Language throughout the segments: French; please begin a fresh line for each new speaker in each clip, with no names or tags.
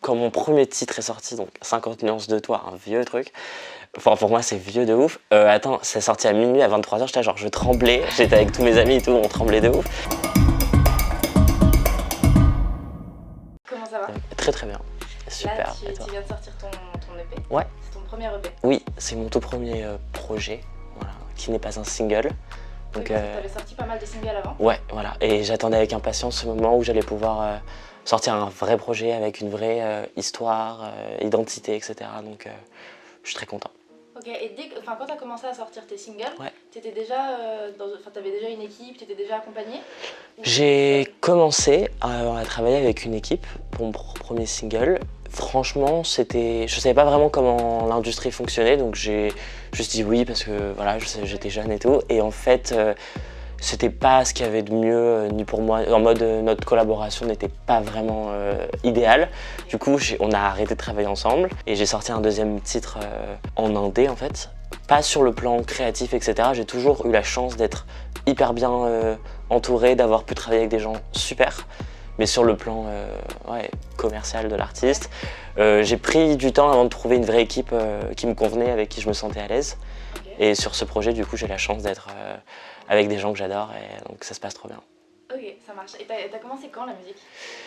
quand mon premier titre est sorti, donc 50 nuances de toi, un vieux truc, enfin pour moi c'est vieux de ouf, attends, c'est sorti à minuit, à 23h, j'étais genre, je tremblais, j'étais avec tous mes amis et tout, on tremblait de ouf.
Comment ça va?
Très très bien, super.
Là, tu viens de sortir ton EP.
Ouais.
C'est ton premier EP.
Oui, c'est mon tout premier projet, voilà, qui n'est pas un single. Donc,
tu avais sorti pas mal de singles avant.
Ouais, voilà, et j'attendais avec impatience ce moment où j'allais pouvoir sortir un vrai projet avec une vraie histoire, identité, etc. Donc je suis très content.
Ok, et quand tu as commencé à sortir tes singles,
Ouais.
t'avais déjà une équipe, tu étais déjà accompagné?
J'ai commencé à travailler avec une équipe pour mon premier single. Franchement, je savais pas vraiment comment l'industrie fonctionnait, donc j'ai juste dit oui parce que voilà, j'étais jeune et tout. Et en fait, c'était pas ce qu'il y avait de mieux ni pour moi. En mode, notre collaboration n'était pas vraiment idéale. Du coup, on a arrêté de travailler ensemble et j'ai sorti un deuxième titre en indé en fait. Pas sur le plan créatif, etc. J'ai toujours eu la chance d'être hyper bien entouré, d'avoir pu travailler avec des gens super. Mais sur le plan commercial de l'artiste, j'ai pris du temps avant de trouver une vraie équipe qui me convenait, avec qui je me sentais à l'aise. Okay. Et sur ce projet, du coup, j'ai la chance d'être avec des gens que j'adore et donc ça se passe trop bien.
Ok, ça marche. Et t'as commencé quand la musique?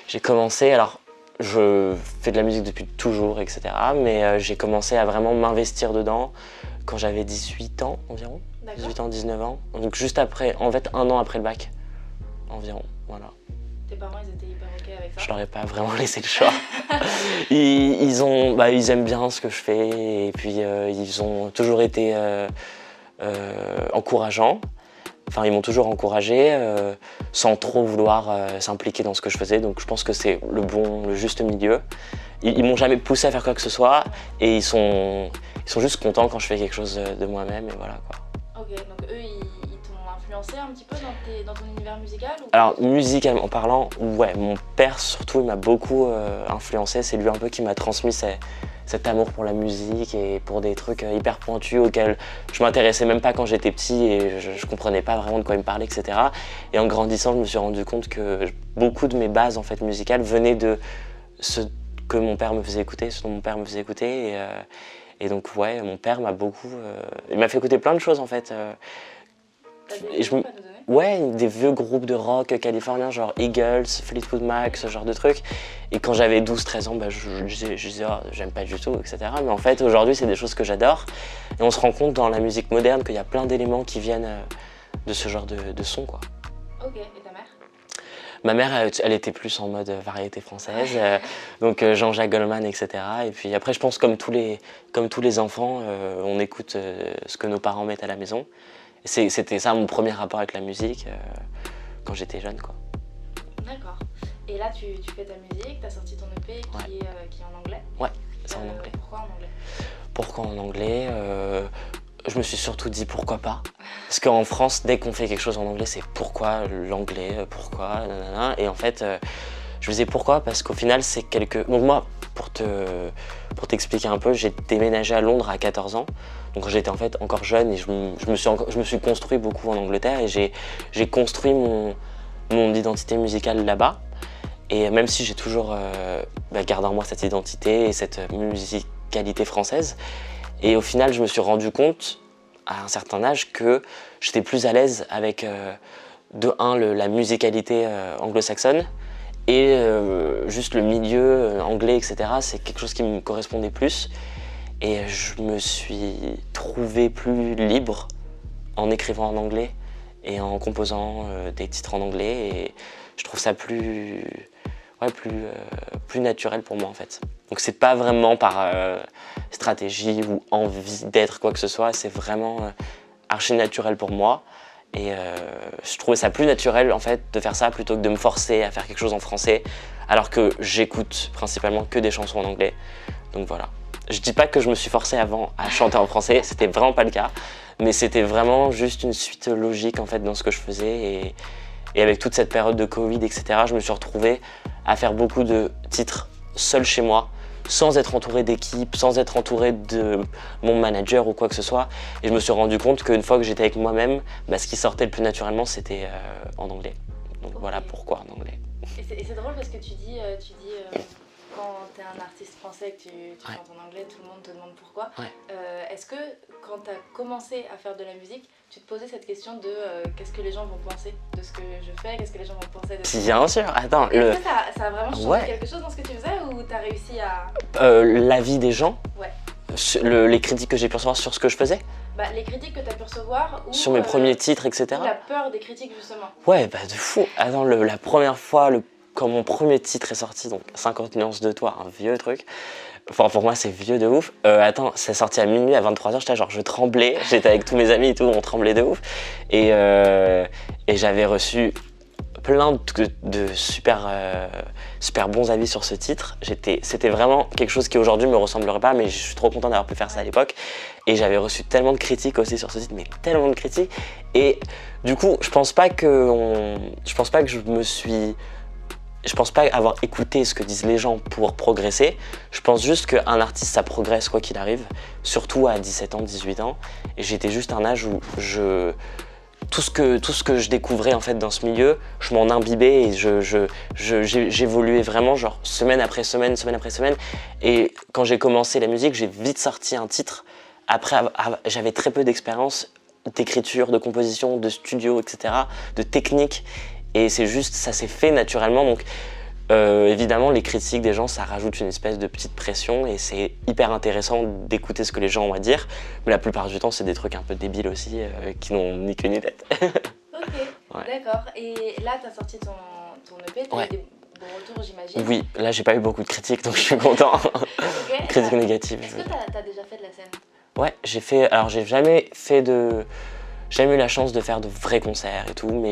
J'ai commencé, alors je fais de la musique depuis toujours, etc. Mais j'ai commencé à vraiment m'investir dedans quand j'avais 18 ans environ. 18 ans, 19 ans. Donc juste après, en fait, un an après le bac environ, voilà.
Tes parents, ils étaient hyper ok avec ça?
Je leur ai pas vraiment laissé le choix. Ils aiment bien ce que je fais et puis ils ont toujours été encourageants. Enfin, ils m'ont toujours encouragé sans trop vouloir s'impliquer dans ce que je faisais. Donc je pense que c'est le juste milieu. Ils m'ont jamais poussé à faire quoi que ce soit et ils sont juste contents quand je fais quelque chose de moi-même et voilà quoi.
Ok, donc eux ils t'ont influencé un petit peu dans ton univers musical ou...
Alors musicalement parlant, ouais, mon père surtout il m'a beaucoup influencé, c'est lui un peu qui m'a transmis cet amour pour la musique et pour des trucs hyper pointus auxquels je m'intéressais même pas quand j'étais petit et je comprenais pas vraiment de quoi il me parlait, etc. Et en grandissant, je me suis rendu compte que beaucoup de mes bases en fait musicales venaient de ce que mon père me faisait écouter, ce dont mon père me faisait écouter et donc ouais, mon père m'a beaucoup... il m'a fait écouter plein de choses en fait.
T'as des groupes à nous donner?
Ouais, des vieux groupes de rock californiens genre Eagles, Fleetwood Mac, ce genre de trucs. Et quand j'avais 12-13 ans, je disais oh, j'aime pas du tout, etc. Mais en fait aujourd'hui c'est des choses que j'adore. Et on se rend compte dans la musique moderne qu'il y a plein d'éléments qui viennent de ce genre de son quoi.
Ok, et ta mère?
Ma mère, elle était plus en mode variété française, donc Jean-Jacques Goldman, etc. Et puis après, je pense comme tous les enfants, on écoute ce que nos parents mettent à la maison. C'était ça mon premier rapport avec la musique quand j'étais jeune, quoi.
D'accord. Et là, tu fais ta musique, tu as sorti ton EP qui est en anglais.
Ouais, c'est en anglais.
Pourquoi en anglais?
Pourquoi en anglais je me suis surtout dit pourquoi pas. Parce qu'en France, dès qu'on fait quelque chose en anglais, c'est pourquoi l'anglais, pourquoi, nanana. Et en fait, je me disais pourquoi, parce qu'au final, c'est Donc moi, pour t'expliquer un peu, j'ai déménagé à Londres à 14 ans. Donc j'étais en fait encore jeune et je me suis construit beaucoup en Angleterre et j'ai construit mon identité musicale là-bas. Et même si j'ai toujours gardé en moi cette identité et cette musicalité française, et au final, je me suis rendu compte, à un certain âge, que j'étais plus à l'aise avec, la musicalité anglo-saxonne, et juste le milieu anglais, etc. C'est quelque chose qui me correspondait plus. Et je me suis trouvé plus libre en écrivant en anglais et en composant des titres en anglais. Et je trouve ça plus naturel pour moi, en fait. Donc c'est pas vraiment par stratégie ou envie d'être quoi que ce soit, c'est vraiment archi naturel pour moi. Et je trouvais ça plus naturel en fait de faire ça plutôt que de me forcer à faire quelque chose en français, alors que j'écoute principalement que des chansons en anglais. Donc voilà. Je dis pas que je me suis forcé avant à chanter en français, c'était vraiment pas le cas, mais c'était vraiment juste une suite logique en fait dans ce que je faisais. Et avec toute cette période de Covid, etc., je me suis retrouvé à faire beaucoup de titres seul chez moi, sans être entouré d'équipe, sans être entouré de mon manager ou quoi que ce soit. Et je me suis rendu compte qu'une fois que j'étais avec moi-même, ce qui sortait le plus naturellement, c'était en anglais. Donc voilà pourquoi en anglais.
Et c'est drôle parce que tu dis quand tu es un artiste français et que tu chantes en anglais, tout le monde te demande pourquoi.
Ouais.
Est-ce que quand tu as commencé à faire de la musique, tu te posais cette question de qu'est-ce que les gens vont penser de ce que je fais, qu'est-ce que les gens vont penser de ce que
Bien sûr, attends.
Est-ce que ça a vraiment changé quelque chose dans ce que tu faisais ou tu as réussi à...
L'avis des gens,
ouais.
Les critiques que j'ai pu recevoir sur ce que je faisais.
Les critiques que tu as pu recevoir ou
sur mes premiers titres, etc.
Ou la peur des critiques justement.
Ouais, bah de fou. Attends, la première fois, quand mon premier titre est sorti, donc 50 nuances de toi, un vieux truc. Enfin, pour moi, c'est vieux de ouf. Attends, c'est sorti à minuit, à 23h, j'étais genre, je tremblais. J'étais avec tous mes amis et tout, on tremblait de ouf. Et j'avais reçu plein de super bons avis sur ce titre. C'était vraiment quelque chose qui aujourd'hui me ressemblerait pas, mais je suis trop content d'avoir pu faire ça à l'époque. Et j'avais reçu tellement de critiques aussi sur ce titre, mais tellement de critiques. Et du coup, je pense pas avoir écouté ce que disent les gens pour progresser. Je pense juste qu'un artiste, ça progresse quoi qu'il arrive, surtout à 17 ans, 18 ans. Et j'étais juste à un âge où tout ce que je découvrais en fait dans ce milieu, je m'en imbibais et j'évoluais vraiment genre semaine après semaine. Et quand j'ai commencé la musique, j'ai vite sorti un titre. Après, j'avais très peu d'expérience d'écriture, de composition, de studio, etc., de technique. Et c'est juste, ça s'est fait naturellement. Donc évidemment, les critiques des gens, ça rajoute une espèce de petite pression et c'est hyper intéressant d'écouter ce que les gens ont à dire. Mais la plupart du temps, c'est des trucs un peu débiles aussi qui n'ont ni queue ni tête.
Ok, ouais. D'accord. Et là, tu as sorti ton EP, tu as eu des bons retours, j'imagine.
Oui, là, j'ai pas eu beaucoup de critiques, donc je suis content.
Okay.
Critiques négatives.
Est-ce que tu as déjà fait de la scène?
Ouais, j'ai jamais eu la chance de faire de vrais concerts et tout, mais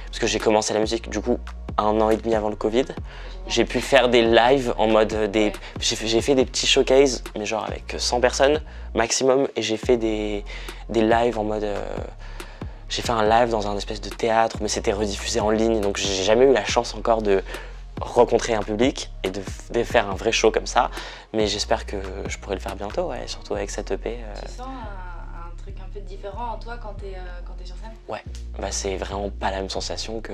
parce que j'ai commencé la musique du coup 1 an et demi avant le Covid. Génial. J'ai pu faire des lives en mode j'ai fait des petits showcases, mais genre avec 100 personnes maximum, et j'ai fait des lives en mode j'ai fait un live dans un espèce de théâtre, mais c'était rediffusé en ligne, donc j'ai jamais eu la chance encore de rencontrer un public et de faire un vrai show comme ça, mais j'espère que je pourrai le faire bientôt, ouais, surtout avec cette EP.
Tu sens un truc un peu différent en toi quand t'es sur scène?
Ouais, bah c'est vraiment pas la même sensation que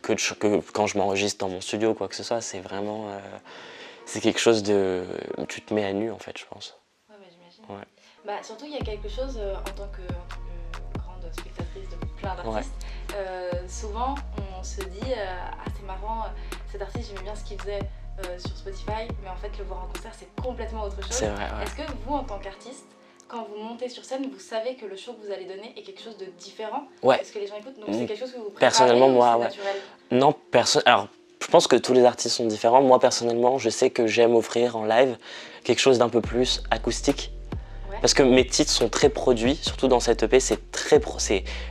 quand je m'enregistre dans mon studio ou quoi que ce soit. C'est vraiment c'est quelque chose où tu te mets à nu en fait, je pense.
Ouais, bah j'imagine.
Ouais.
Bah surtout il y a quelque chose en tant que grande spectatrice de plein d'artistes. Ouais. Souvent on se dit c'est marrant, cet artiste j'aimais bien ce qu'il faisait sur Spotify, mais en fait le voir en concert c'est complètement autre chose.
C'est vrai, ouais.
Est-ce que vous en tant qu'artiste, quand vous montez sur scène, vous savez que le show que vous allez donner est quelque chose de différent?
Ouais.
Est-ce que les gens écoutent? Donc c'est quelque chose que vous préparez?
Personnellement, moi,
c'est
ouais.
naturel?
Non, alors je pense que tous les artistes sont différents. Moi personnellement, je sais que j'aime offrir en live quelque chose d'un peu plus acoustique. Ouais. Parce que mes titres sont très produits, surtout dans cette EP,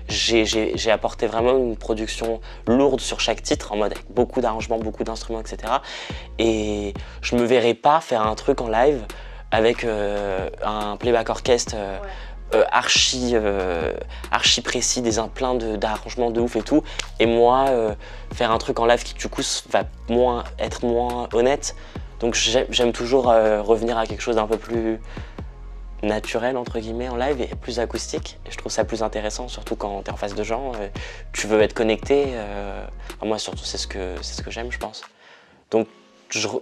j'ai apporté vraiment une production lourde sur chaque titre, en mode avec beaucoup d'arrangements, beaucoup d'instruments, etc. Et je me verrais pas faire un truc en live avec un playback orchestre archi précis, plein d'arrangements de ouf et tout, et moi faire un truc en live qui du coup va être moins honnête. Donc j'aime toujours revenir à quelque chose d'un peu plus naturel entre guillemets en live et plus acoustique, et je trouve ça plus intéressant, surtout quand t'es en face de gens, tu veux être connecté, moi surtout c'est ce que j'aime, je pense. Donc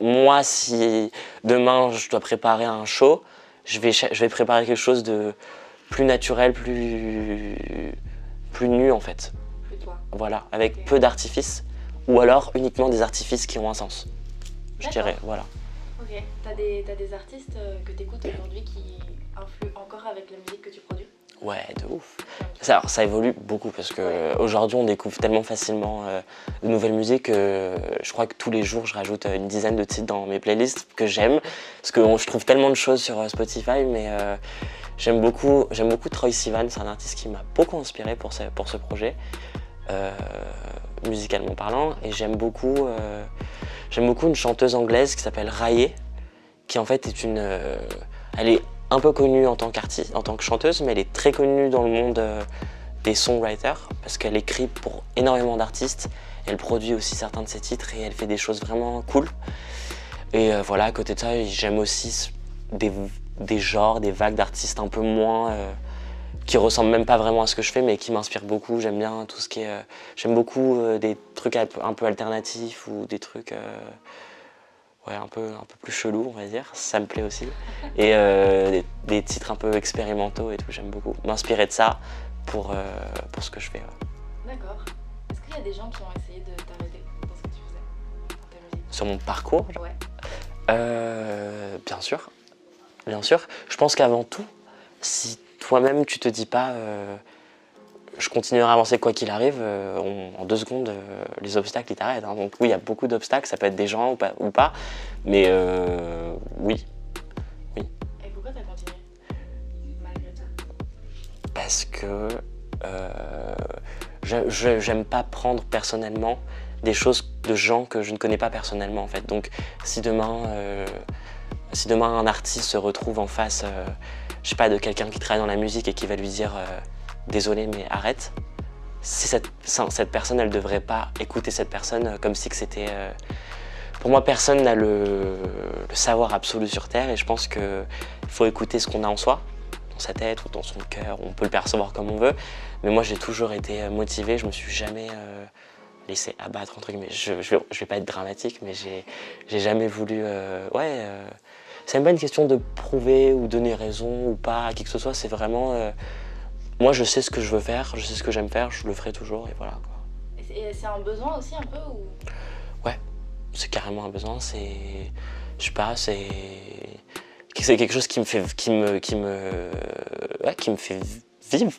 moi, si demain je dois préparer un show, je vais préparer quelque chose de plus naturel, plus nu en fait.
Plus toi.
Voilà, avec peu d'artifices, ou alors uniquement des artifices qui ont un sens. Je dirais, voilà.
Ok, t'as des artistes que t'écoutes aujourd'hui qui influent encore avec la musique que tu produis?
Ouais, de ouf. Alors, ça évolue beaucoup parce qu'aujourd'hui on découvre tellement facilement de nouvelles musiques. Je crois que tous les jours je rajoute une dizaine de titres dans mes playlists que j'aime, parce que je trouve tellement de choses sur Spotify, mais j'aime beaucoup Troye Sivan. C'est un artiste qui m'a beaucoup inspiré pour ce projet, musicalement parlant, et j'aime beaucoup une chanteuse anglaise qui s'appelle Raye, qui en fait est elle est un peu connue en tant qu'artiste, en tant que chanteuse, mais elle est très connue dans le monde des songwriters parce qu'elle écrit pour énormément d'artistes. Elle produit aussi certains de ses titres et elle fait des choses vraiment cool. Et voilà, à côté de ça, j'aime aussi des genres, des vagues d'artistes un peu moins qui ressemblent même pas vraiment à ce que je fais, mais qui m'inspirent beaucoup. J'aime bien tout ce qui est, j'aime beaucoup des trucs un peu alternatifs ou des trucs ouais, un peu plus chelous, on va dire. Ça me plaît aussi. Et des titres un peu expérimentaux et tout, j'aime beaucoup. M'inspirer de ça pour ce que je fais. Ouais.
D'accord. Est-ce qu'il y a des gens qui ont essayé de t'arrêter dans ce que tu faisais, dans ta musique?
Sur mon parcours,
Ouais.
bien sûr. Bien sûr. Je pense qu'avant tout, si toi-même tu te dis pas je continuerai à avancer quoi qu'il arrive, en 2 secondes, les obstacles ils t'arrêtent. Hein. Donc oui, il y a beaucoup d'obstacles, ça peut être des gens ou pas mais oui.
Et pourquoi t'as continué malgré tout?
Parce que j'aime pas prendre personnellement des choses de gens que je ne connais pas personnellement en fait. Donc si demain un artiste se retrouve en face, je sais pas, de quelqu'un qui travaille dans la musique et qui va lui dire désolé mais arrête, cette personne elle devrait pas écouter cette personne comme si que c'était... Pour moi personne n'a le savoir absolu sur Terre et je pense qu'il faut écouter ce qu'on a en soi, dans sa tête ou dans son cœur, on peut le percevoir comme on veut, mais moi j'ai toujours été motivé, je me suis jamais laissé abattre entre guillemets. Je vais pas être dramatique mais j'ai jamais voulu... c'est même pas une question de prouver ou donner raison ou pas à qui que ce soit, c'est vraiment... moi je sais ce que je veux faire, je sais ce que j'aime faire, je le ferai toujours et voilà. Quoi.
Et c'est un besoin aussi un peu ou...
Ouais, c'est carrément un besoin, c'est... Je sais pas, c'est quelque chose qui me fait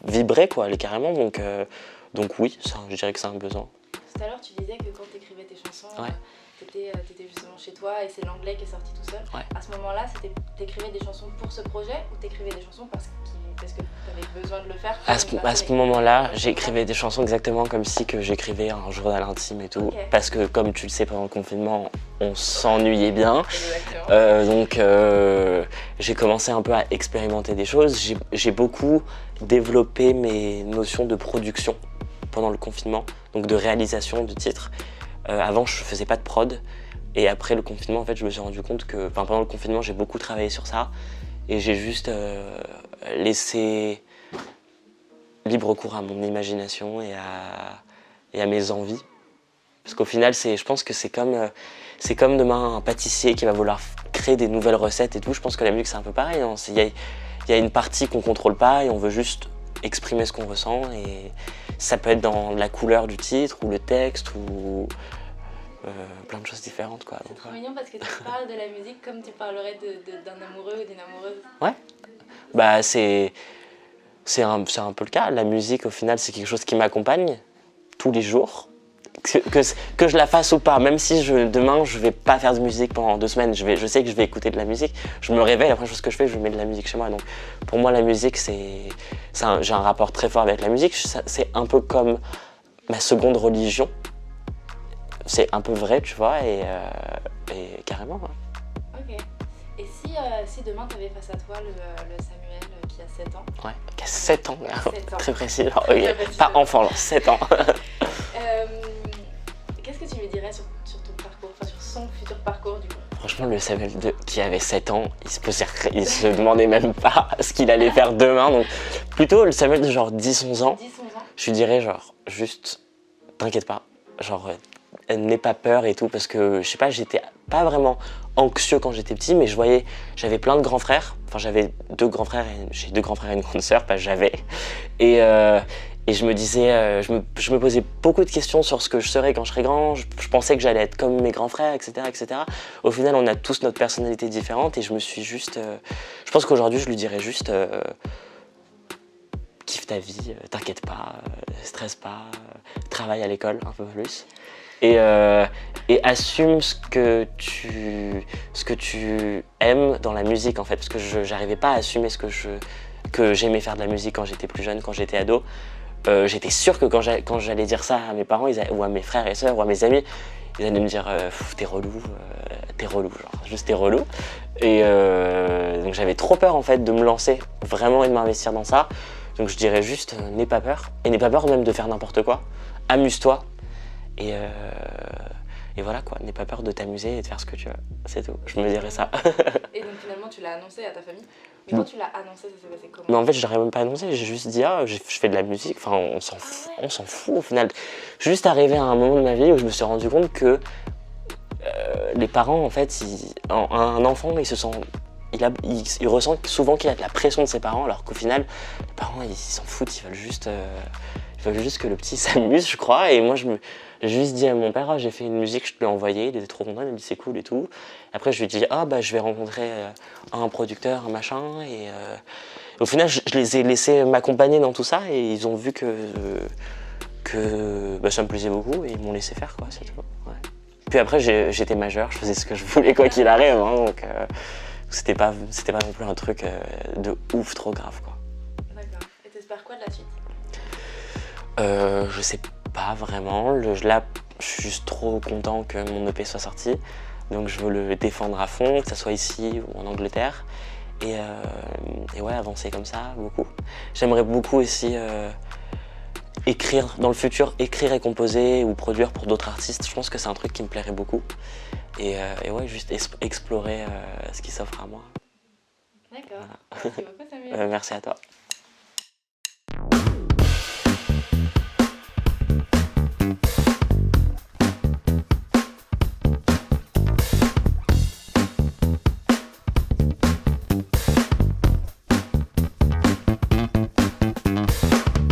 vibrer quoi, carrément, donc oui, ça, je dirais que c'est un besoin.
Tout à l'heure tu disais que quand tu écrivais tes chansons,
Ouais.
T'étais justement chez toi et c'est l'anglais qui est sorti tout seul.
Ouais.
À ce moment-là, t'écrivais des chansons pour ce projet ou t'écrivais des chansons parce que t'avais besoin de le faire?
À ce moment-là, j'écrivais des chansons exactement comme si que j'écrivais un journal intime et tout.
Okay.
Parce que comme tu le sais, pendant le confinement, on s'ennuyait bien. Donc j'ai commencé un peu à expérimenter des choses. J'ai beaucoup développé mes notions de production pendant le confinement, donc de réalisation de titres. Avant, je faisais pas de prod. Et après le confinement, en fait, je me suis rendu compte que pendant le confinement, j'ai beaucoup travaillé sur ça. Et j'ai juste laissé libre cours à mon imagination et à mes envies. Parce qu'au final, je pense que c'est comme demain un pâtissier qui va vouloir créer des nouvelles recettes et tout. Je pense que la musique, c'est un peu pareil. Hein. Il y a une partie qu'on contrôle pas et on veut juste exprimer ce qu'on ressent. Et ça peut être dans la couleur du titre ou le texte ou plein de choses différentes. Quoi.
C'est trop mignon parce que tu parles de la musique comme tu parlerais d'un amoureux ou d'une amoureuse.
Ouais. Bah c'est un peu le cas. La musique, au final, c'est quelque chose qui m'accompagne tous les jours. Que je la fasse ou pas, même si demain je vais pas faire de musique pendant 2 semaines, je sais que je vais écouter de la musique, je me réveille, la première chose que je fais, je mets de la musique chez moi. Donc pour moi la musique j'ai un rapport très fort avec la musique, c'est un peu comme ma seconde religion, c'est un peu vrai tu vois et carrément. Ouais.
Ok, et si demain tu avais face à toi le Samuel qui a 7 ans?
Ouais, qui a 7 ans,
7 ans.
Très précis, alors, pas enfant, genre 7 ans.
Qu'est-ce que tu lui dirais sur ton parcours, enfin sur son futur parcours du coup?
Franchement, le Samuel qui avait 7 ans, il se demandait même pas ce qu'il allait faire demain. Donc plutôt le Samuel de genre 10-11 ans, je lui dirais genre juste t'inquiète pas, genre n'aie pas peur et tout parce que je sais pas, j'étais pas vraiment anxieux quand j'étais petit mais j'avais plein de grands frères, enfin j'avais 2 grands frères j'ai 2 grands frères et une grande sœur, pas j'avais et je me disais, je me posais beaucoup de questions sur ce que je serais quand je serais grand. Je pensais que j'allais être comme mes grands frères, etc., etc. Au final, on a tous notre personnalité différente et je me suis juste... je pense qu'aujourd'hui, je lui dirais juste kiffe ta vie, t'inquiète pas, stresse pas, travaille à l'école un peu plus. Et assume ce que tu aimes dans la musique en fait. Parce que j'arrivais pas à assumer que j'aimais faire de la musique quand j'étais plus jeune, quand j'étais ado. J'étais sûr que quand j'allais dire ça à mes parents ou à mes frères et sœurs ou à mes amis, ils allaient me dire t'es relou, genre juste t'es relou. Et donc j'avais trop peur en fait de me lancer vraiment et de m'investir dans ça. Donc je dirais juste n'aie pas peur. Et n'aie pas peur même de faire n'importe quoi. Amuse-toi. Et voilà quoi, n'aie pas peur de t'amuser et de faire ce que tu veux. C'est tout, je me dirais ça.
Et donc finalement tu l'as annoncé à ta famille? Mais quand tu l'as annoncé, ça s'est passé comment?
Mais en fait, je l'aurais même pas annoncé, j'ai juste dit je fais de la musique, enfin on s'en fout au final. Je suis juste arrivé à un moment de ma vie où je me suis rendu compte que les parents, en fait, un enfant, il ressent souvent qu'il a de la pression de ses parents, alors qu'au final, les parents, ils s'en foutent, ils veulent juste que le petit s'amuse, je crois. Et moi, j'ai juste dit à mon père, ah, j'ai fait une musique, je te l'ai envoyée, il était trop content, il m'a dit c'est cool et tout. Après, je lui ai dit, ah, bah, je vais rencontrer un producteur, un machin. Et au final, je les ai laissés m'accompagner dans tout ça, et ils ont vu que bah, ça me plaisait beaucoup, et ils m'ont laissé faire, quoi, c'est tout. Ouais. Puis après, j'étais majeur, je faisais ce que je voulais, quoi qu'il arrive, hein, donc c'était pas non plus un truc de ouf trop grave, quoi.
D'accord. Et t'espères quoi de la suite?
Je sais pas vraiment. Là, je suis juste trop content que mon EP soit sorti. Donc je veux le défendre à fond, que ça soit ici ou en Angleterre. Et ouais, avancer comme ça, beaucoup. J'aimerais beaucoup aussi écrire dans le futur, écrire et composer ou produire pour d'autres artistes. Je pense que c'est un truc qui me plairait beaucoup. Et ouais, juste explorer ce qui s'offre à moi.
D'accord. Merci beaucoup, Samuel.
Merci à toi.